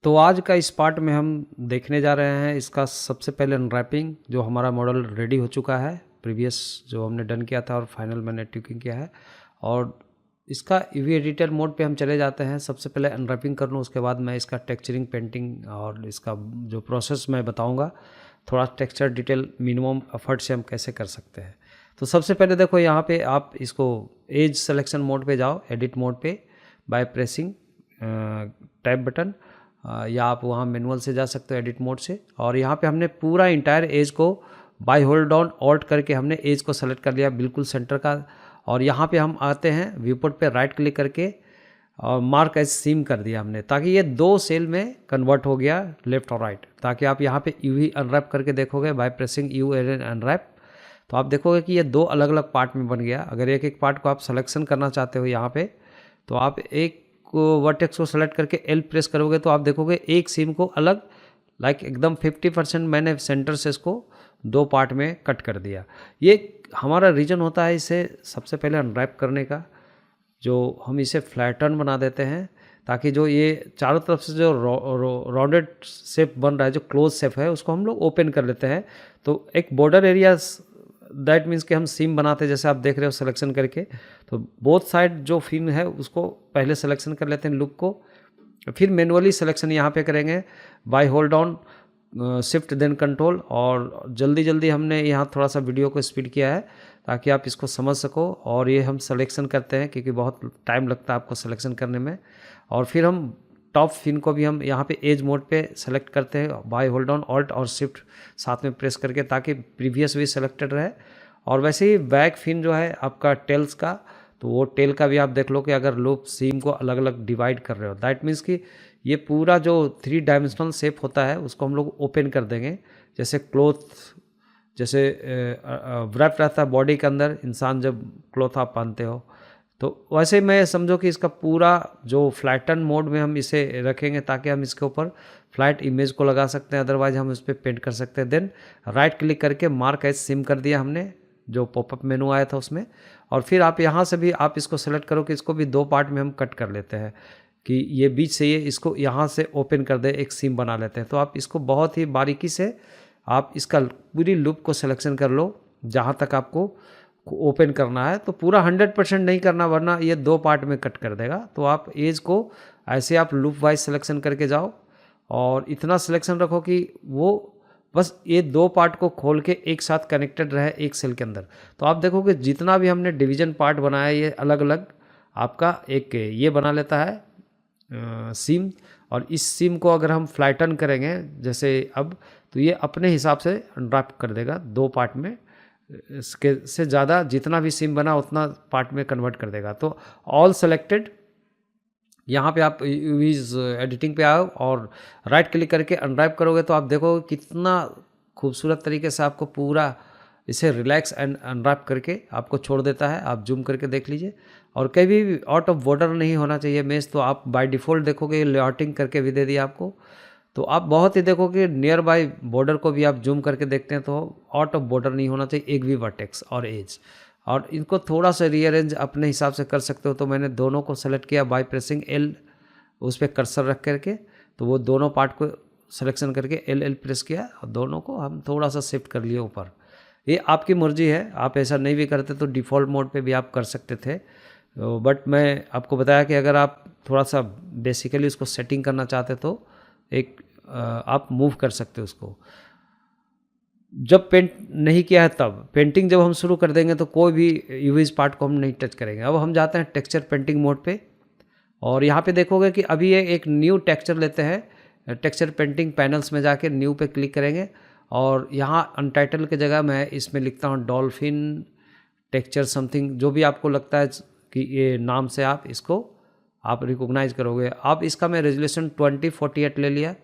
तो आज का इस पार्ट में हम देखने जा रहे हैं इसका सबसे पहले अनरैपिंग, जो हमारा मॉडल रेडी हो चुका है, प्रीवियस जो हमने डन किया था और फाइनल मैंने ट्यूकिंग किया है। और इसका ईवी एडिटर मोड पे हम चले जाते हैं। सबसे पहले अनरैपिंग कर लूँ, उसके बाद मैं इसका टेक्सचरिंग, पेंटिंग और इसका जो प्रोसेस मैं बताऊँगा, थोड़ा टेक्सचर डिटेल मिनिमम एफर्ट से हम कैसे कर सकते हैं। तो सबसे पहले देखो यहाँ पे आप इसको एज सिलेक्शन मोड पे जाओ, एडिट मोड पे, बाय प्रेसिंग टैब बटन, या आप वहाँ मैनुअल से जा सकते हो एडिट मोड से। और यहाँ पे हमने पूरा इंटायर एज को बाय होल्ड डाउन ऑल्ट करके हमने एज को सेलेक्ट कर लिया बिल्कुल सेंटर का। और यहाँ पे हम आते हैं व्यू पोर्ट पे, राइट क्लिक करके और मार्क एज सीम कर दिया हमने, ताकि ये 2 सेल में कन्वर्ट हो गया लेफ्ट और राइट। ताकि आप यहाँ पे यूवी अनरैप करके देखोगे by pressing U N unwrap, तो आप देखोगे कि ये 2 अलग अलग पार्ट में बन गया। अगर एक एक पार्ट को आप सिलेक्शन करना चाहते हो यहाँ पे, तो आप एक वर्टेक्स को सेलेक्ट करके एल प्रेस करोगे तो आप देखोगे एक सीम को अलग, लाइक एकदम 50% मैंने सेंटर से इसको 2 पार्ट में कट कर दिया। ये हमारा रीजन होता है इसे सबसे पहले अनरैप करने का, जो हम इसे फ्लैटन बना देते हैं, ताकि जो ये चारों तरफ से जो राउंडेड शेप बन रहा है, जो क्लोज शेप है, उसको हम लोग ओपन कर लेते हैं। तो एक बॉर्डर एरिया, दैट मीन्स कि हम सीम बनाते हैं, जैसे आप देख रहे हो सिलेक्शन करके, तो बोथ साइड जो फिन है उसको पहले सिलेक्शन कर लेते हैं लुक को, फिर मैनुअली सिलेक्शन यहाँ पे करेंगे by hold down shift then control. और जल्दी जल्दी हमने यहाँ थोड़ा सा वीडियो को स्पीड किया है ताकि आप इसको समझ सको। और ये हम सिलेक्शन करते हैं क्योंकि बहुत टाइम लगता है आपको सिलेक्शन करने में। और फिर हम टॉप फिन को भी हम यहाँ पे एज मोड पे सेलेक्ट करते हैं बाय होल्ड डाउन ऑल्ट और शिफ्ट साथ में प्रेस करके, ताकि प्रीवियस भी सिलेक्टेड रहे। और वैसे ही बैक फिन जो है आपका टेल्स का, तो वो टेल का भी आप देख लो कि अगर लूप सीम को अलग अलग डिवाइड कर रहे हो, दैट मीन्स कि ये पूरा जो 3 डायमेंशनल शेप होता है उसको हम लोग ओपन कर देंगे। जैसे क्लॉथ, जैसे व्रैप रहता है बॉडी के अंदर, इंसान जब क्लॉथ आप पहनते हो, तो वैसे मैं समझो कि इसका पूरा जो फ्लैटन मोड में हम इसे रखेंगे, ताकि हम इसके ऊपर फ्लैट इमेज को लगा सकते हैं, अदरवाइज हम इस पर पेंट कर सकते हैं। देन राइट क्लिक करके मार्क एज सिम कर दिया हमने, जो पॉपअप मेनू आया था उसमें। और फिर आप यहाँ से भी आप इसको सेलेक्ट करो कि इसको भी 2 पार्ट में हम कट कर लेते हैं, कि ये बीच से ये इसको यहाँ से ओपन कर दे, एक सीम बना लेते हैं। तो आप इसको बहुत ही बारीकी से आप इसका पूरी लूप को सिलेक्शन कर लो जहाँ तक आपको ओपन करना है। तो पूरा 100% नहीं करना, वरना ये 2 पार्ट में कट कर देगा। तो आप एज को ऐसे आप लूप वाइज सिलेक्शन करके जाओ और इतना सिलेक्शन रखो कि वो बस ये 2 पार्ट को खोल के एक साथ कनेक्टेड रहे एक सेल के अंदर। तो आप देखोगे जितना भी हमने डिवीजन पार्ट बनाया, ये अलग अलग आपका एक ये बना लेता है सीम। और इस सीम को अगर हम फ्लैटन करेंगे जैसे अब, तो ये अपने हिसाब से अनरैप कर देगा 2 पार्ट में, इसके से ज़्यादा जितना भी सीम बना उतना पार्ट में कन्वर्ट कर देगा। तो ऑल सेलेक्टेड, यहाँ पे आप यूवीज एडिटिंग पे आओ और राइट क्लिक करके अनरैप करोगे तो आप देखो कितना खूबसूरत तरीके से आपको पूरा इसे रिलैक्स एंड अनरैप करके आपको छोड़ देता है। आप जूम करके देख लीजिए। और कभी भी आउट ऑफ बॉर्डर नहीं होना चाहिए मेज, तो आप बाय डिफ़ॉल्ट देखोगे लेआउटिंग करके भी दे दिया आपको। तो आप बहुत ही देखोगे नियर बाय बॉर्डर को भी आप जूम करके देखते हैं तो आउट ऑफ बॉर्डर नहीं होना चाहिए एक भी वर्टेक्स और एज। और इनको थोड़ा सा रीअरेंज अपने हिसाब से कर सकते हो। तो मैंने दोनों को सेलेक्ट किया बाय प्रेसिंग एल, उस पर कर्सर रख करके, तो वो दोनों पार्ट को सिलेक्शन करके एल प्रेस किया और दोनों को हम थोड़ा सा शिफ्ट कर लिए ऊपर। ये आपकी मर्जी है, आप ऐसा नहीं भी करते तो डिफ़ॉल्ट मोड पे भी आप कर सकते थे। बट मैं आपको बताया कि अगर आप थोड़ा सा बेसिकली उसको सेटिंग करना चाहते तो एक आप मूव कर सकते हो उसको। जब पेंट नहीं किया है तब, पेंटिंग जब हम शुरू कर देंगे तो कोई भी यूवीज पार्ट को हम नहीं टच करेंगे। अब हम जाते हैं टेक्सचर पेंटिंग मोड पे, और यहाँ पे देखोगे कि अभी ये एक न्यू टेक्सचर लेते हैं। टेक्सचर पेंटिंग पैनल्स में जाके न्यू पे क्लिक करेंगे और यहाँ अनटाइटल की जगह मैं इसमें लिखता हूँ डॉल्फिन टेक्सचर समथिंग, जो भी आपको लगता है कि ये नाम से आप इसको आप रिकॉग्नाइज करोगे। आप इसका मैं रेजोल्यूशन 2048 ले लिया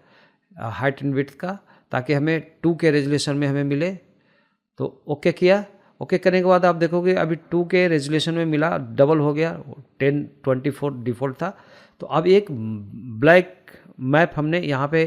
हाइट एंड विड्थ का, ताकि हमें 2 के रेजोल्यूशन में हमें मिले। तो ओके किया। ओके करने के बाद आप देखोगे अभी 2 के रेजोल्यूशन में मिला, डबल हो गया, 1024 डिफ़ॉल्ट था। तो अब एक ब्लैक मैप हमने यहाँ पे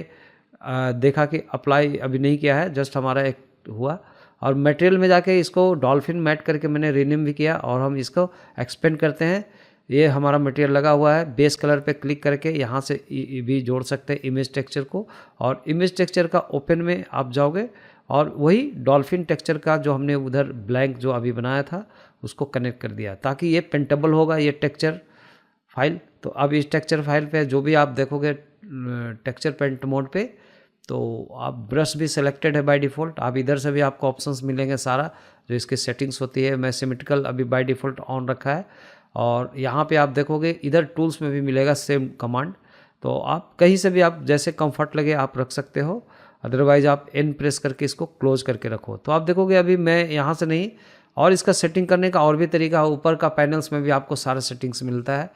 देखा कि अप्लाई अभी नहीं किया है, जस्ट हमारा एक हुआ। और मटेरियल में जाके इसको डॉल्फिन मैट करके मैंने रीनेम भी किया, और हम इसको एक्सपेंड करते हैं ये हमारा मटेरियल लगा हुआ है। बेस कलर पे क्लिक करके यहाँ से भी जोड़ सकते हैं इमेज टेक्सचर को, और इमेज टेक्सचर का ओपन में आप जाओगे और वही डॉल्फिन टेक्सचर का जो हमने उधर ब्लैंक जो अभी बनाया था उसको कनेक्ट कर दिया, ताकि ये पेंटेबल होगा ये टेक्सचर फाइल। तो अब इस टेक्सचर फाइल पे जो भी आप देखोगे टेक्सचर पेंट मोड पे, तो आप ब्रश भी सिलेक्टेड है बाय डिफ़ॉल्ट। आप इधर से भी आपको ऑप्शंस मिलेंगे सारा जो इसकी सेटिंग्स होती है। मैं सिमेट्रिकल अभी बाय डिफ़ॉल्ट ऑन रखा है, और यहाँ पे आप देखोगे इधर टूल्स में भी मिलेगा सेम कमांड। तो आप कहीं से भी आप जैसे कंफर्ट लगे आप रख सकते हो, अदरवाइज़ आप एन प्रेस करके इसको क्लोज करके रखो। तो आप देखोगे अभी मैं यहाँ से नहीं, और इसका सेटिंग करने का और भी तरीका है। ऊपर का पैनल्स में भी आपको सारा सेटिंग्स मिलता है,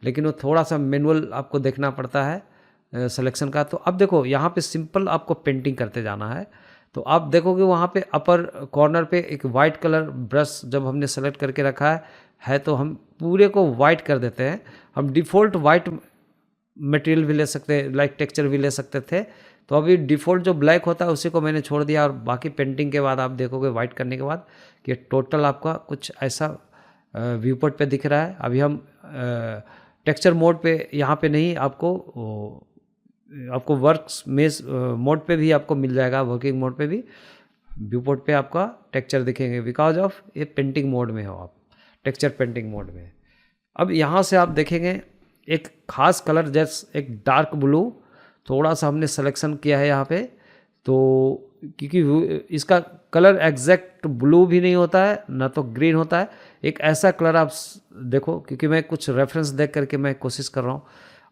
लेकिन वो थोड़ा सा मैनुअल आपको देखना पड़ता है सिलेक्शन का। तो अब देखो यहाँ पे सिंपल आपको पेंटिंग करते जाना है। तो आप देखोगे वहाँ पे अपर कॉर्नर पे एक वाइट कलर ब्रश जब हमने सेलेक्ट करके रखा है तो हम पूरे को वाइट कर देते हैं। हम डिफ़ॉल्ट वाइट मटेरियल भी ले सकते हैं, लाइक टेक्सचर भी ले सकते थे। तो अभी डिफ़ॉल्ट जो ब्लैक होता है उसी को मैंने छोड़ दिया, और बाकी पेंटिंग के बाद आप देखोगे वाइट करने के बाद कि टोटल आपका कुछ ऐसा व्यू पोर्ट पे दिख रहा है। अभी हम टेक्सचर मोड पे यहाँ पे नहीं, आपको वर्क्स मेज मोड पे भी आपको मिल जाएगा, वर्किंग मोड पे भी व्यू पोर्ट पे आपका टेक्सचर दिखेंगे, बिकॉज ऑफ ये पेंटिंग मोड में हो आप, टेक्सचर पेंटिंग मोड में। अब यहाँ से आप देखेंगे एक खास कलर जैसे एक डार्क ब्लू थोड़ा सा हमने सिलेक्शन किया है यहाँ पे। तो क्योंकि इसका कलर एग्जैक्ट ब्लू भी नहीं होता है ना तो ग्रीन होता है, एक ऐसा कलर आप देखो, क्योंकि मैं कुछ रेफरेंस देख करके मैं कोशिश कर रहा हूँ।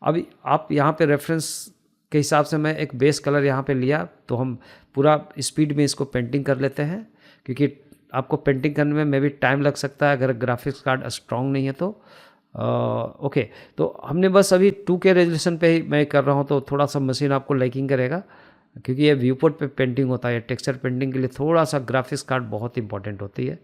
अभी आप यहाँ पे रेफरेंस के हिसाब से मैं एक बेस कलर यहाँ पे लिया, तो हम पूरा स्पीड में इसको पेंटिंग कर लेते हैं, क्योंकि आपको पेंटिंग करने में भी टाइम लग सकता है अगर ग्राफिक्स कार्ड स्ट्रॉन्ग नहीं है तो। ओके, तो हमने बस अभी 2K रेजोल्यूशन पे ही मैं कर रहा हूँ, तो थोड़ा सा मशीन आपको लाइकिंग करेगा, क्योंकि ये व्यू पोर्ट पे पेंटिंग होता है। टेक्सचर पेंटिंग के लिए थोड़ा सा ग्राफिक्स कार्ड बहुत इंपॉर्टेंट होती है।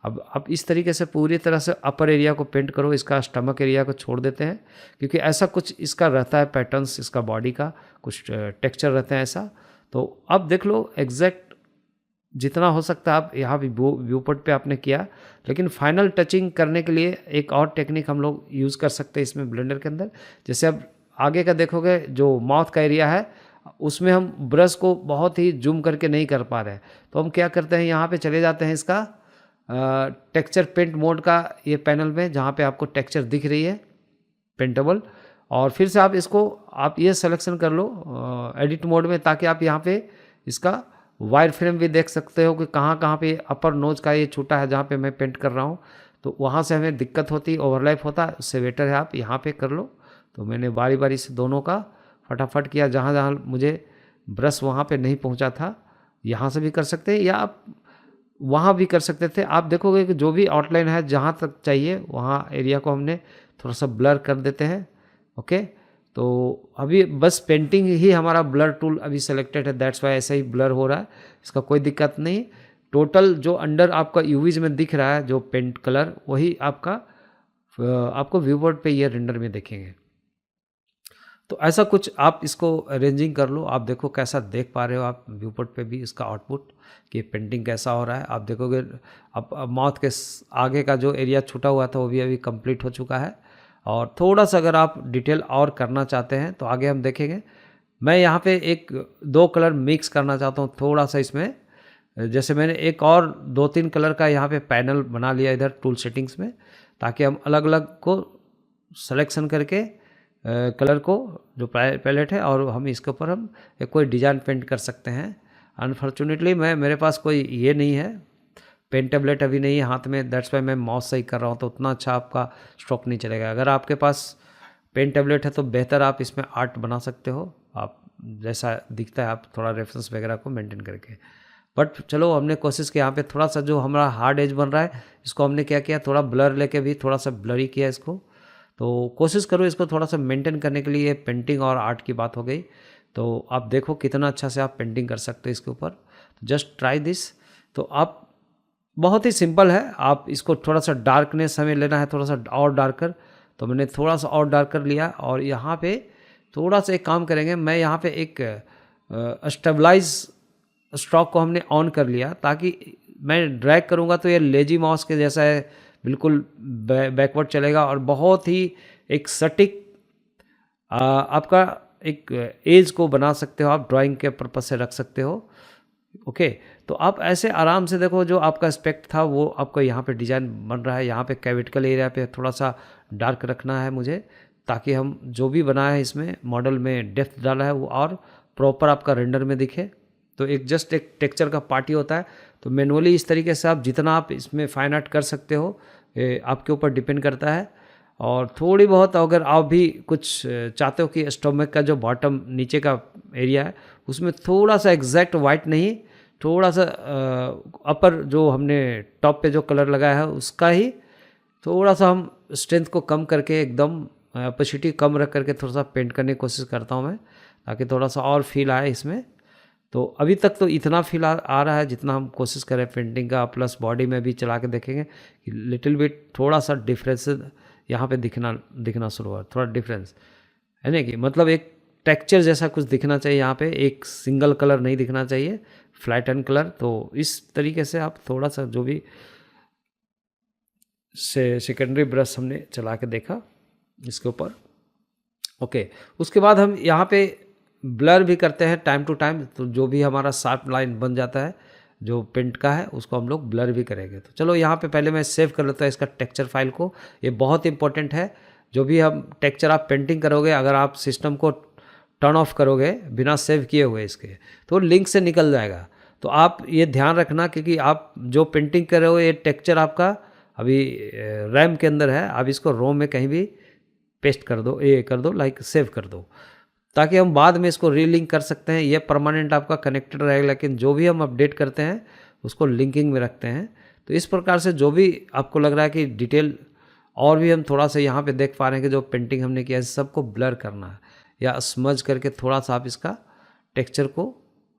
अब आप इस तरीके से पूरी तरह से अपर एरिया को पेंट करो, इसका स्टमक एरिया को छोड़ देते हैं, क्योंकि ऐसा कुछ इसका रहता है पैटर्न्स, इसका बॉडी का कुछ टेक्सचर रहते हैं ऐसा। तो अब देख लो एग्जैक्ट जितना हो सकता है आप यहाँ भी व्यू पोर्ट पे आपने किया, लेकिन फाइनल टचिंग करने के लिए एक और टेक्निक हम लोग यूज़ कर सकते हैं इसमें ब्लेंडर के अंदर। जैसे अब आगे का देखोगे जो माउथ का एरिया है उसमें हम ब्रश को बहुत ही जूम करके नहीं कर पा रहे हैं, तो हम क्या करते हैं यहाँ पे चले जाते हैं इसका टेक्सचर पेंट मोड का ये पैनल में, जहाँ पे आपको टेक्सचर दिख रही है पेंटेबल, और फिर से आप इसको आप ये सिलेक्शन कर लो एडिट मोड में, ताकि आप यहाँ पे इसका वायर फ्रेम भी देख सकते हो कि कहाँ कहाँ पे अपर नोज का ये छूटा है जहाँ पे मैं पेंट कर रहा हूँ। तो वहाँ से हमें दिक्कत होती, ओवरलैप होता, उससे बेटर है आप यहाँ पे कर लो। तो मैंने बारी बारी से दोनों का फटाफट किया, जहाँ जहाँ मुझे ब्रश वहाँ पे नहीं पहुँचा था यहाँ से भी कर सकते हैं, या आप वहाँ भी कर सकते थे। आप देखोगे कि जो भी आउटलाइन है जहाँ तक चाहिए वहाँ एरिया को हमने थोड़ा सा ब्लर कर देते हैं। ओके, तो अभी बस पेंटिंग ही हमारा ब्लर टूल अभी सेलेक्टेड है, दैट्स वाई ऐसा ही ब्लर हो रहा है, इसका कोई दिक्कत नहीं। टोटल जो अंडर आपका यूवीज में दिख रहा है जो पेंट कलर, वही आपको व्यू बोर्ड पे ये रेंडर में देखेंगे। तो ऐसा कुछ आप इसको अरेंजिंग कर लो। आप देखो कैसा देख पा रहे हो आप व्यू पोर्ट पे भी इसका आउटपुट कि पेंटिंग कैसा हो रहा है। आप देखोगे अब माउथ के आगे का जो एरिया छूटा हुआ था वो भी अभी कंप्लीट हो चुका है, और थोड़ा सा अगर आप डिटेल और करना चाहते हैं तो आगे हम देखेंगे। मैं यहाँ पे एक 2 कलर मिक्स करना चाहता हूँ थोड़ा सा इसमें, जैसे मैंने एक और 2-3 कलर का यहाँ पे पैनल बना लिया इधर टूल सेटिंग्स में, ताकि हम अलग अलग को सिलेक्शन करके कलर को जो पैलेट है और हम इसके ऊपर हम एक कोई डिज़ाइन पेंट कर सकते हैं। अनफॉर्चुनेटली मेरे पास कोई ये नहीं है, पेन टेबलेट अभी नहीं है हाथ में, दैट्स वाई मैं माउस सही कर रहा हूँ, तो उतना अच्छा आपका स्ट्रोक नहीं चलेगा। अगर आपके पास पेन टेबलेट है तो बेहतर आप इसमें आर्ट बना सकते हो, आप जैसा दिखता है आप थोड़ा रेफरेंस वगैरह को मेंटेन करके। बट चलो हमने कोशिश की यहाँ पे थोड़ा सा जो हमारा हार्ड एज बन रहा है इसको हमने क्या किया, थोड़ा ब्लर लेके भी थोड़ा सा ब्लरी किया इसको। तो कोशिश करो इसको थोड़ा सा मेंटेन करने के लिए। पेंटिंग और आर्ट की बात हो गई, तो आप देखो कितना अच्छा से आप पेंटिंग कर सकते हो इसके ऊपर। Just try this. तो आप बहुत ही सिंपल है, आप इसको थोड़ा सा डार्कनेस हमें लेना है, थोड़ा सा और डार्कर, तो मैंने थोड़ा सा और डार्कर लिया। और यहाँ पे थोड़ा सा एक काम करेंगे, मैं यहाँ पे एक स्टेबलाइज स्ट्रोक को हमने ऑन कर लिया, ताकि मैं ड्रैग करूँगा तो ये लेजी माउस के जैसा है, बिल्कुल बैकवर्ड चलेगा और बहुत ही एक सटीक आपका एक एज को बना सकते हो, आप ड्राइंग के पर्पज से रख सकते हो। ओके, तो आप ऐसे आराम से देखो, जो आपका स्पेक्ट था वो आपका यहाँ पे डिज़ाइन बन रहा है। यहाँ पे कैविटिकल एरिया पे थोड़ा सा डार्क रखना है मुझे, ताकि हम जो भी बनाया है इसमें मॉडल में डेप्थ डाला है वो और प्रॉपर आपका रेंडर में दिखे। तो एक जस्ट एक टेक्सचर का पार्टी होता है, तो मैनुअली इस तरीके से आप जितना आप इसमें फाइन आर्ट कर सकते हो, आपके ऊपर डिपेंड करता है। और थोड़ी बहुत अगर आप भी कुछ चाहते हो कि स्टोमक का जो बॉटम नीचे का एरिया है उसमें थोड़ा सा एग्जैक्ट वाइट नहीं, थोड़ा सा अपर जो हमने टॉप पे जो कलर लगाया है उसका ही थोड़ा सा हम स्ट्रेंथ को कम करके, एकदम ऑपेसिटी कम रख करके थोड़ा सा पेंट करने की कोशिश करता हूँ मैं, ताकि थोड़ा सा और फील आए इसमें। तो अभी तक तो इतना फील आ रहा है जितना हम कोशिश करें पेंटिंग का। प्लस बॉडी में भी चला के देखेंगे कि लिटिल बिट थोड़ा सा डिफरेंस यहाँ पे दिखना शुरू हुआ, थोड़ा डिफरेंस है ना, कि मतलब एक टेक्सचर जैसा कुछ दिखना चाहिए यहाँ पे, एक सिंगल कलर नहीं दिखना चाहिए, फ्लैट एंड कलर। तो इस तरीके से आप थोड़ा सा जो भी सेकेंडरी ब्रश हमने चला के देखा इसके ऊपर। ओके, उसके बाद हम यहाँ पे ब्लर भी करते हैं टाइम टू टाइम, तो जो भी हमारा शार्प लाइन बन जाता है जो पेंट का है उसको हम लोग ब्लर भी करेंगे। तो चलो यहाँ पे पहले मैं सेव कर लेता हूँ इसका टेक्सचर फाइल को। ये बहुत इंपॉर्टेंट है, जो भी हम टेक्सचर आप पेंटिंग करोगे, अगर आप सिस्टम को टर्न ऑफ करोगे बिना सेव किए हुए इसके, तो लिंक से निकल जाएगा। तो आप ये ध्यान रखना, क्योंकि आप जो पेंटिंग कर रहे हो ये टेक्सचर आपका अभी रैम के अंदर है, आप इसको रोम में कहीं भी पेस्ट कर दो, ये कर दो, लाइक सेव कर दो, ताकि हम बाद में इसको रीलिंक कर सकते हैं। ये परमानेंट आपका कनेक्टेड रहेगा, लेकिन जो भी हम अपडेट करते हैं उसको लिंकिंग में रखते हैं। तो इस प्रकार से जो भी आपको लग रहा है कि डिटेल और भी हम थोड़ा सा यहाँ पे देख पा रहे हैं कि जो पेंटिंग हमने किया है सबको ब्लर करना है, या स्मज करके थोड़ा सा आप इसका टेक्सचर को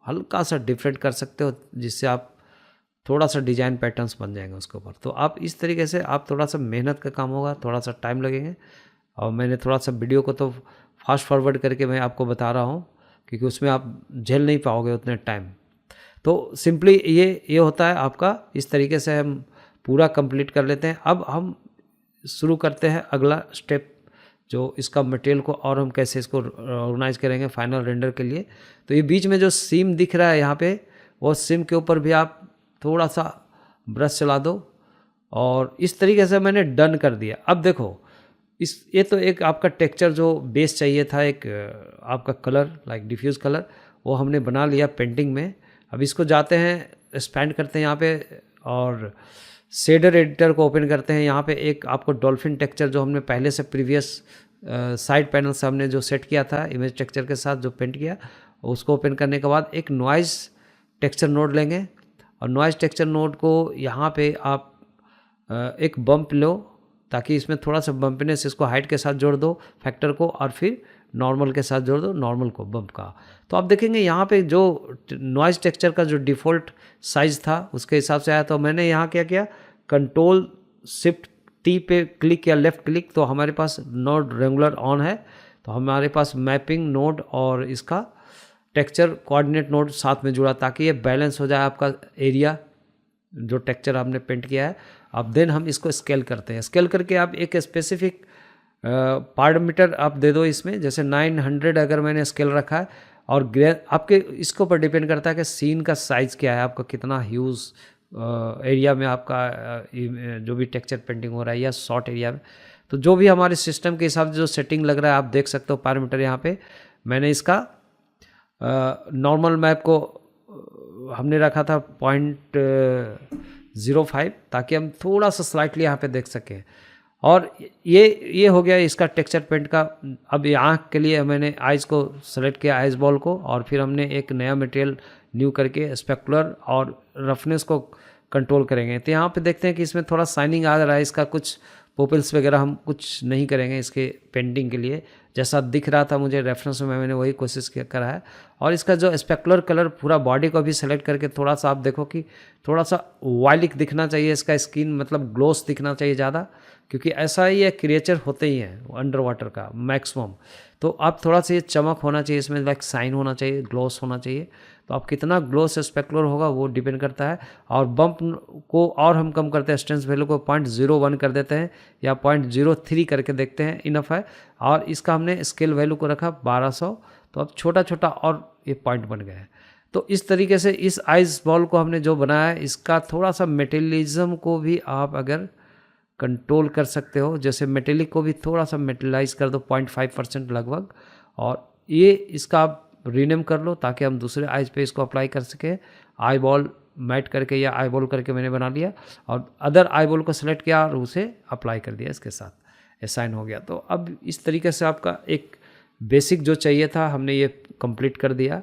हल्का सा डिफरेंट कर सकते हो, जिससे आप थोड़ा सा डिजाइन पैटर्न्स बन जाएंगे उसके ऊपर। तो आप इस तरीके से, आप थोड़ा सा मेहनत का काम होगा, थोड़ा सा टाइम लगेंगे, और मैंने थोड़ा सा वीडियो को तो फास्ट फॉरवर्ड करके मैं आपको बता रहा हूँ, क्योंकि उसमें आप झेल नहीं पाओगे उतने टाइम। तो सिंपली ये होता है आपका। इस तरीके से हम पूरा कंप्लीट कर लेते हैं। अब हम शुरू करते हैं अगला स्टेप, जो इसका मटेरियल को और हम कैसे इसको ऑर्गेनाइज करेंगे फाइनल रेंडर के लिए। तो ये बीच में जो सीम दिख रहा है यहाँ पे, वो सीम के ऊपर भी आप थोड़ा सा ब्रश चला दो, और इस तरीके से मैंने डन कर दिया। अब देखो ये तो एक आपका टेक्सचर जो बेस चाहिए था, एक आपका कलर लाइक डिफ्यूज कलर, वो हमने बना लिया पेंटिंग में। अब इसको जाते हैं, एक्सपैंड करते हैं यहाँ पे, और शेडर एडिटर को ओपन करते हैं। यहाँ पे एक आपको डॉल्फिन टेक्सचर जो हमने पहले से प्रीवियस साइड पैनल से हमने जो सेट किया था इमेज टेक्सचर के साथ जो पेंट किया, उसको ओपन करने के बाद एक नॉइज़ टेक्सचर नोड लेंगे, और नॉइज़ टेक्सचर नोड को यहाँ पे आप एक बम्प लो, ताकि इसमें थोड़ा सा बम्पनेस, इसको हाइट के साथ जोड़ दो फैक्टर को, और फिर नॉर्मल के साथ जोड़ दो नॉर्मल को बम्प का। तो आप देखेंगे यहाँ पे जो नॉइज़ टेक्सचर का जो डिफ़ॉल्ट साइज़ था उसके हिसाब से आया। तो मैंने यहाँ क्या किया, कंट्रोल शिफ्ट टी पे क्लिक किया, लेफ़्ट क्लिक, तो हमारे पास नोड रेगुलर ऑन है। तो हमारे पास मैपिंग नोड और इसका टेक्सचर कोऑर्डिनेट नोड साथ में जुड़ा, ताकि ये बैलेंस हो जाए आपका एरिया जो टेक्सचर आपने पेंट किया है। अब देन हम इसको स्केल करते हैं। स्केल करके आप एक स्पेसिफिक पारामीटर आप दे दो इसमें, जैसे 900 अगर मैंने स्केल रखा है, और आपके इसके ऊपर डिपेंड करता है कि सीन का साइज़ क्या है, आपका कितना ह्यूज एरिया में आपका जो भी टेक्सचर पेंटिंग हो रहा है, या शॉर्ट एरिया में। तो जो भी हमारे सिस्टम के हिसाब से जो सेटिंग लग रहा है, आप देख सकते हो पैरामीटर यहाँ पे। मैंने इसका नॉर्मल मैप को हमने रखा था 0.05, ताकि हम थोड़ा सा स्लाइटली यहाँ पे देख सकें। और ये हो गया इसका टेक्सचर पेंट का। अब ये आँख के लिए मैंने आइज़ को सेलेक्ट किया, आइज़ बॉल को, और फिर हमने एक नया मटेरियल न्यू करके स्पेकुलर और रफनेस को कंट्रोल करेंगे। तो यहाँ पे देखते हैं कि इसमें थोड़ा शाइनिंग आ रहा है। इसका कुछ पोपल्स वगैरह हम कुछ नहीं करेंगे इसके पेंटिंग के लिए, जैसा दिख रहा था मुझे रेफरेंस में, मैंने वही कोशिश करा है। और इसका जो स्पेकुलर कलर पूरा बॉडी को भी सेलेक्ट करके थोड़ा सा आप देखो कि थोड़ा सा वाइलिक दिखना चाहिए, इसका स्किन मतलब ग्लोस दिखना चाहिए ज़्यादा, क्योंकि ऐसा ही है, क्रिएचर होते ही हैं अंडर वाटर का मैक्सिमम। तो आप थोड़ा सा ये चमक होना चाहिए इसमें, लाइक साइन होना चाहिए, ग्लोस होना चाहिए। तो आप कितना ग्लोस स्पेकुलर होगा वो डिपेंड करता है। और बम्प को और हम कम करते हैं, स्ट्रेंथ वैल्यू को 0.01 कर देते हैं या 0.03 करके देखते हैं, इनफ है। और इसका हमने स्केल वैल्यू को रखा 1200, तो अब छोटा छोटा और ये पॉइंट बन गया है। तो इस तरीके से इस आइस बॉल को हमने जो बनाया है, इसका थोड़ा सा मेटेलिज्म को भी आप अगर कंट्रोल कर सकते हो, जैसे मेटेलिक को भी थोड़ा सा मेटेलाइज कर दो 0.5% लगभग, और ये इसका आप रीनेम कर लो ताकि हम दूसरे आइज पे इसको अप्लाई कर सकें। आई बॉल मैट करके या आई बॉल करके मैंने बना लिया और अदर आई बॉल को सेलेक्ट किया और उसे अप्लाई कर दिया, इसके साथ असाइन हो गया। तो अब इस तरीके से आपका एक बेसिक जो चाहिए था हमने ये कंप्लीट कर दिया।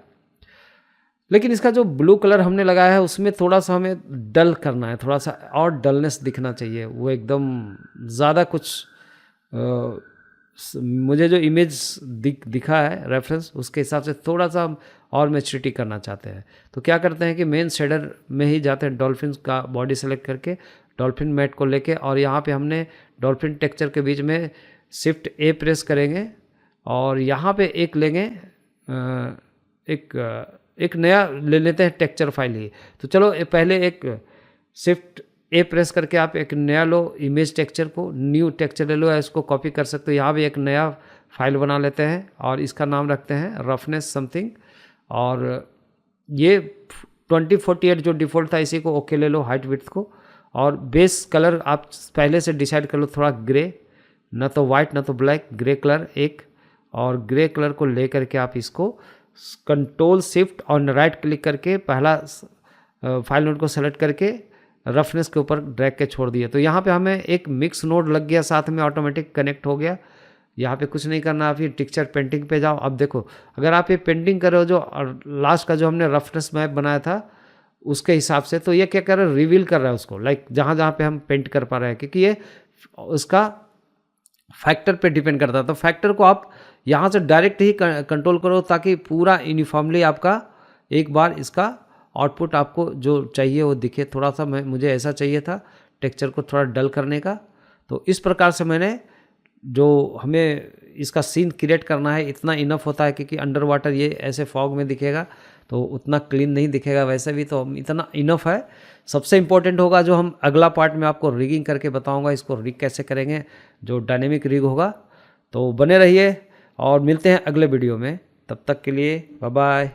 लेकिन इसका जो ब्लू कलर हमने लगाया है उसमें थोड़ा सा हमें डल करना है, थोड़ा सा और डलनेस दिखना चाहिए। वो एकदम ज़्यादा कुछ मुझे जो इमेज दिखा है रेफरेंस, उसके हिसाब से थोड़ा सा हम और मैच्योरिटी करना चाहते हैं। तो क्या करते हैं कि मेन शेडर में ही जाते हैं, डॉल्फिन का बॉडी सेलेक्ट करके डॉल्फिन मैट को लेके, और यहाँ पे हमने डॉल्फिन टेक्सचर के बीच में शिफ्ट ए प्रेस करेंगे और यहाँ पे एक लेंगे, एक नया ले लेते हैं टेक्सचर फाइल ही। तो चलो पहले एक शिफ्ट ए प्रेस करके आप एक नया लो इमेज टेक्सचर को, न्यू टेक्सचर ले लो, इसको कॉपी कर सकते हो। यहाँ भी एक नया फाइल बना लेते हैं और इसका नाम रखते हैं रफनेस समथिंग, और ये 2048 जो डिफ़ॉल्ट था इसी को ओके ले लो, हाइट विड्थ को। और बेस कलर आप पहले से डिसाइड कर लो, थोड़ा ग्रे, ना तो वाइट ना तो ब्लैक, ग्रे कलर एक, और ग्रे कलर को ले करके आप इसको कंट्रोल शिफ्ट और राइट क्लिक करके पहला फाइल नोड को सेलेक्ट करके रफनेस के ऊपर ड्रैग के छोड़ दिए। तो यहाँ पे हमें एक मिक्स नोड लग गया, साथ में ऑटोमेटिक कनेक्ट हो गया। यहाँ पे कुछ नहीं करना, आप ये टेक्सचर पेंटिंग पे जाओ। अब देखो अगर आप ये पेंटिंग कर रहे हो जो लास्ट का जो हमने रफनेस मैप बनाया था उसके हिसाब से, तो ये क्या कर रहा है, रिवील कर रहा है उसको, लाइक जहाँ जहाँ पे हम पेंट कर पा रहे हैं, क्योंकि ये उसका फैक्टर पे डिपेंड करता है। तो फैक्टर को आप यहाँ से डायरेक्ट ही कंट्रोल करो ताकि पूरा यूनिफॉर्मली आपका एक बार इसका आउटपुट आपको जो चाहिए वो दिखे। थोड़ा सा मुझे ऐसा चाहिए था टेक्सचर को थोड़ा डल करने का। तो इस प्रकार से मैंने जो हमें इसका सीन क्रिएट करना है इतना इनफ होता है, क्योंकि अंडर वाटर ये ऐसे फॉग में दिखेगा तो उतना क्लीन नहीं दिखेगा वैसे भी, तो इतना इनफ है। सबसे इम्पोर्टेंट होगा जो हम अगला पार्ट में आपको रिगिंग करके बताऊंगा, इसको रिग कैसे करेंगे, जो डायनेमिक रिग होगा। तो बने रहिए और मिलते हैं अगले वीडियो में, तब तक के लिए बाय बाय।